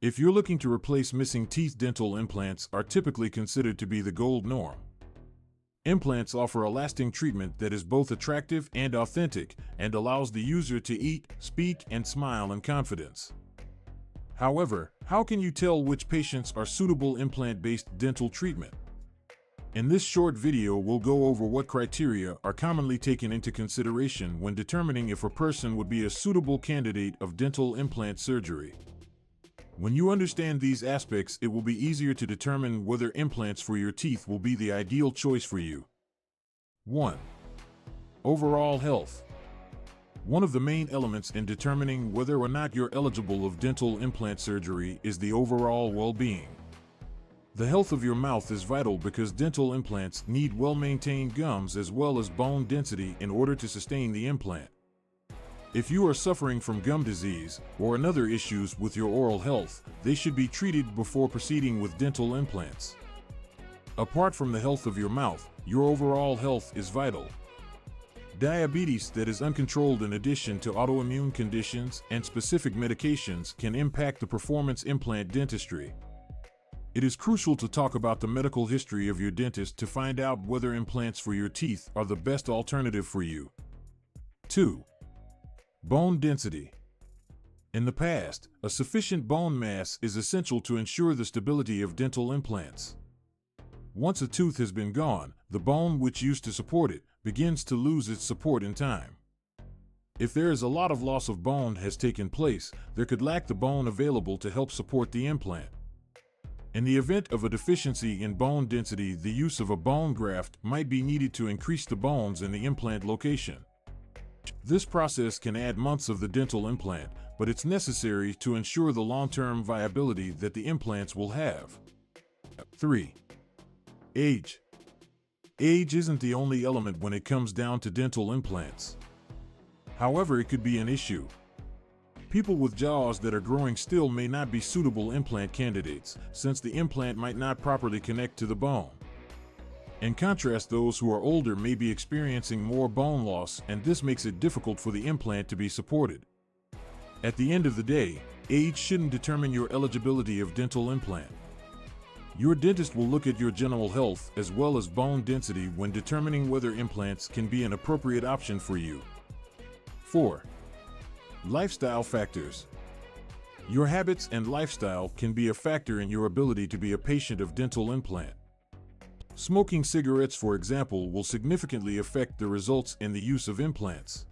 If you're looking to replace missing teeth, dental implants are typically considered to be the gold norm. Implants offer a lasting treatment that is both attractive and authentic and allows the user to eat, speak, and smile in confidence. However, how can you tell which patients are suitable implant-based dental treatment? In this short video, we'll go over what criteria are commonly taken into consideration when determining if a person would be a suitable candidate of dental implant surgery. When you understand these aspects, it will be easier to determine whether implants for your teeth will be the ideal choice for you. 1. Overall health. One of the main elements in determining whether or not you're eligible of dental implant surgery is the overall well-being. The health of your mouth is vital because dental implants need well-maintained gums as well as bone density in order to sustain the implant. If you are suffering from gum disease or other issues with your oral health, they should be treated before proceeding with dental implants. Apart from the health of your mouth, your overall health is vital. Diabetes that is uncontrolled, in addition to autoimmune conditions and specific medications, can impact the performance implant dentistry. It is crucial to talk about the medical history of your dentist to find out whether implants for your teeth are the best alternative for you. 2. Bone density. In the past, a sufficient bone mass is essential to ensure the stability of dental implants. Once a tooth has been gone, the bone which used to support it begins to lose its support in time. If there is a lot of loss of bone has taken place, there could lack the bone available to help support the implant. In the event of a deficiency in bone density, the use of a bone graft might be needed to increase the bones in the implant location. This process can add months of the dental implant, but it's necessary to ensure the long-term viability that the implants will have. 3. Age. Age isn't the only element when it comes down to dental implants. However, it could be an issue. People with jaws that are growing still may not be suitable implant candidates, since the implant might not properly connect to the bone. In contrast, those who are older may be experiencing more bone loss, and this makes it difficult for the implant to be supported. At the end of the day, age shouldn't determine your eligibility of dental implant. Your dentist will look at your general health as well as bone density when determining whether implants can be an appropriate option for you. 4. Lifestyle factors. Your habits and lifestyle can be a factor in your ability to be a patient of dental implant. Smoking cigarettes, for example, will significantly affect the results in the use of implants.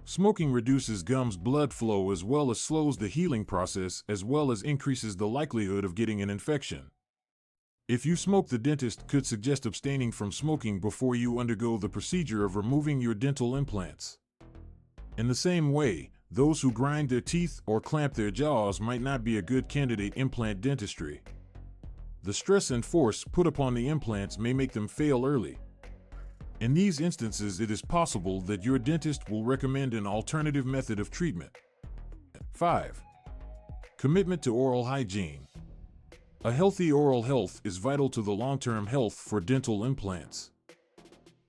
Smoking reduces gums blood flow as well as slows the healing process, as well as increases the likelihood of getting an infection. If you smoke, the dentist could suggest abstaining from smoking before you undergo the procedure of removing your dental implants. In the same way, those who grind their teeth or clamp their jaws might not be a good candidate implant dentistry. The stress and force put upon the implants may make them fail early. In these instances, it is possible that your dentist will recommend an alternative method of treatment. 5. Commitment to oral hygiene. A healthy oral health is vital to the long-term health for dental implants.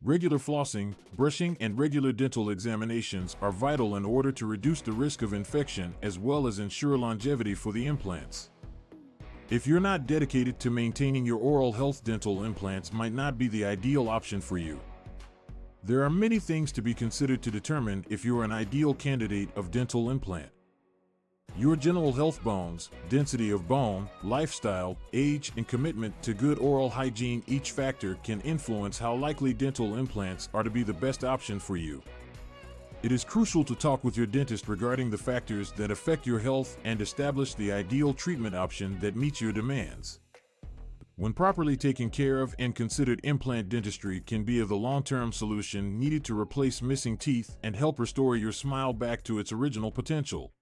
Regular flossing, brushing, and regular dental examinations are vital in order to reduce the risk of infection as well as ensure longevity for the implants. If you're not dedicated to maintaining your oral health, dental implants might not be the ideal option for you. There are many things to be considered to determine if you're an ideal candidate of dental implant. Your general health, bones, density of bone, lifestyle, age, and commitment to good oral hygiene. Each factor can influence how likely dental implants are to be the best option for you. It is crucial to talk with your dentist regarding the factors that affect your health and establish the ideal treatment option that meets your demands. When properly taken care of and considered, implant dentistry can be the long-term solution needed to replace missing teeth and help restore your smile back to its original potential.